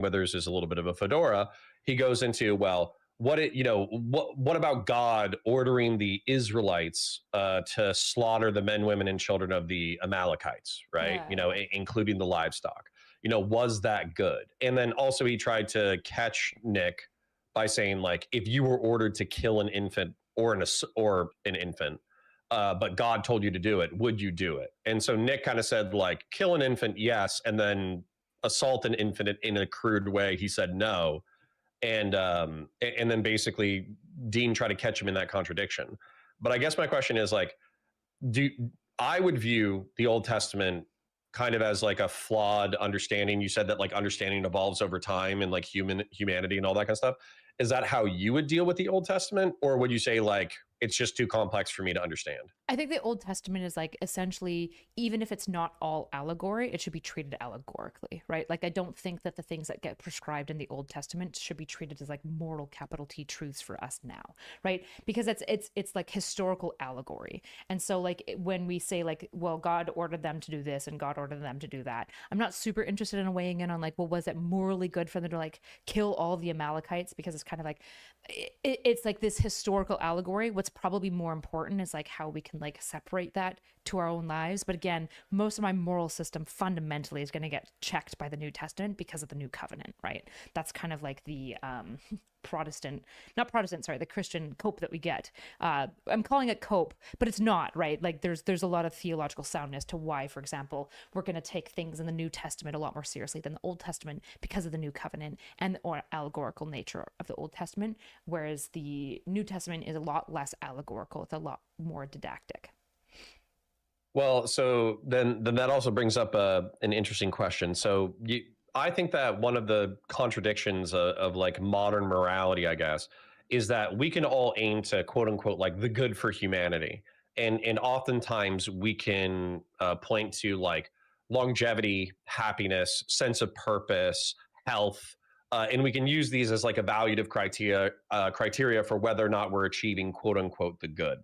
Withers is a little bit of a fedora. He goes into, well, what about God ordering the Israelites to slaughter the men, women, and children of the Amalekites, right? Yeah. Including the livestock. Was that good? And then also he tried to catch Nick by saying, like, if you were ordered to kill an infant or an infant, but God told you to do it, would you do it? And so Nick kind of said, like, kill an infant, yes, and then assault an infant in a crude way, he said no. And then basically Dean tried to catch him in that contradiction. But I guess my question is, like, do I would view the Old Testament kind of as like a flawed understanding. You said that, like, understanding evolves over time and, like, humanity and all that kind of stuff. Is that how you would deal with the Old Testament, or would you say, like, it's just too complex for me to understand? I think the Old Testament is like essentially, even if it's not all allegory, it should be treated allegorically, right? Like, I don't think that the things that get prescribed in the Old Testament should be treated as like moral capital T truths for us now, right? Because it's like historical allegory. And so, like, when we say, like, well, God ordered them to do this and God ordered them to do that, I'm not super interested in weighing in on, like, well, was it morally good for them to, like, kill all the Amalekites? Because it's kind of like it's like this historical allegory. What's probably more important is like how we can like separate that to our own lives. But again, most of my moral system fundamentally is going to get checked by the New Testament because of the New Covenant, right? That's kind of like the the Christian cope that we get. I'm calling it cope, but it's not, right? Like, there's a lot of theological soundness to why, for example, we're going to take things in the New Testament a lot more seriously than the Old Testament because of the New Covenant and or allegorical nature of the Old Testament, whereas the New Testament is a lot less allegorical. It's a lot more didactic. Well, so then that also brings up an interesting question. I think that one of the contradictions of like modern morality, I guess, is that we can all aim to, quote unquote, like, the good for humanity, and oftentimes we can point to, like, longevity, happiness, sense of purpose, health, and we can use these as like evaluative criteria for whether or not we're achieving, quote unquote, the good.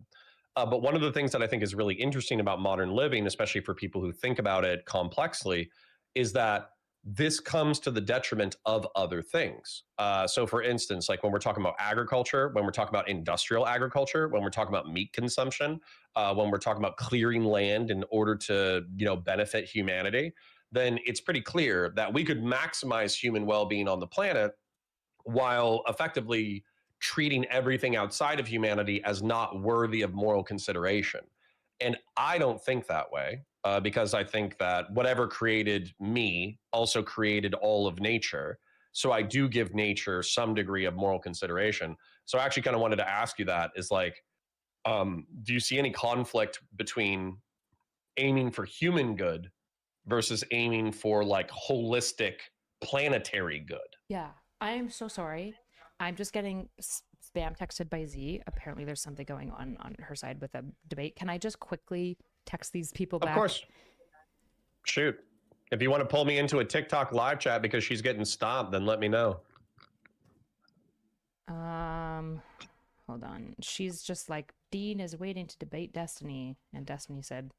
But one of the things that I think is really interesting about modern living, especially for people who think about it complexly, is that this comes to the detriment of other things. So, for instance, like when we're talking about agriculture, when we're talking about industrial agriculture, when we're talking about meat consumption, when we're talking about clearing land in order to, benefit humanity, then it's pretty clear that we could maximize human well-being on the planet while effectively treating everything outside of humanity as not worthy of moral consideration. And I don't think that way, because I think that whatever created me also created all of nature. So I do give nature some degree of moral consideration. So I actually kind of wanted to ask you that, is like, do you see any conflict between aiming for human good versus aiming for, like, holistic planetary good? Yeah, I am so sorry. I'm just getting spam texted by Z. Apparently, there's something going on her side with a debate. Can I just quickly text these people Of back? course. Shoot. If you want to pull me into a TikTok live chat because she's getting stomped, then let me know. Um, Hold on. She's just like, Dean is waiting to debate Destiny, and Destiny said,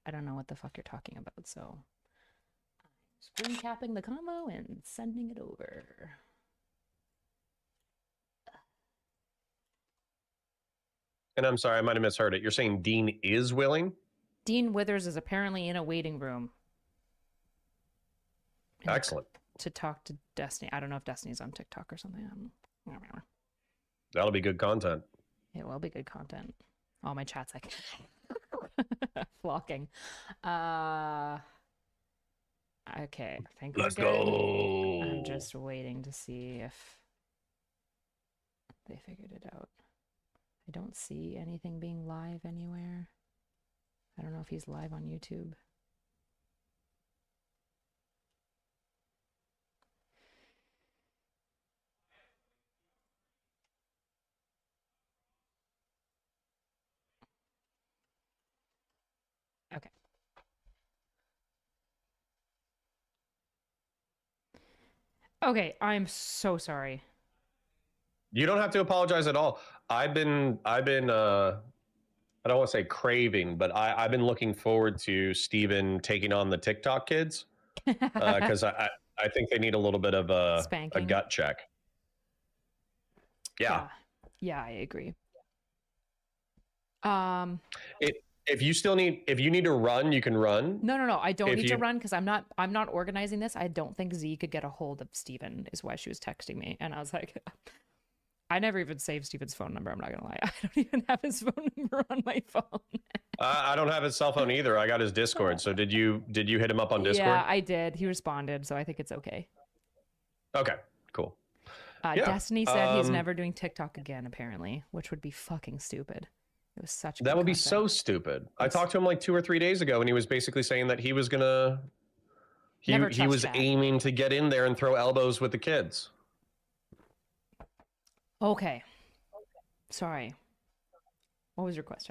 I don't know what the fuck you're talking about, so screen capping the combo and sending it over. And I'm sorry, I might have misheard it. You're saying Dean is willing? Dean Withers is apparently in a waiting room Excellent. to talk to Destiny. I don't know if Destiny's on TikTok or something. I don't know. That'll be good content. It will be good content. All my chat's like flocking. Okay, I think Let's we're good. go. I'm just waiting to see if they figured it out. I don't see anything being live anywhere. I don't know if he's live on YouTube. Okay. Okay, I'm so sorry. You don't have to apologize at all. I've been I don't want to say craving, but I've been looking forward to Steven taking on the TikTok kids. Because I think they need a little bit of a Spanking. gut check. Yeah. Yeah, I agree. If you need to run, you can run. No. I don't need to run because I'm not organizing this. I don't think Z could get a hold of Steven is why she was texting me. And I was like, I never even saved Steven's phone number. I'm not gonna lie. I don't even have his phone number on my phone. I don't have his cell phone either. I got his Discord. So did you hit him up on Discord? Yeah, I did. He responded, so I think it's okay. Okay, cool. Destiny said he's never doing TikTok again, apparently, which would be fucking stupid. It was such that would be so stupid. I talked to him like 2 or 3 days ago, and he was basically saying that he was gonna he was aiming to get in there and throw elbows with the kids. Okay. Sorry. What was your question?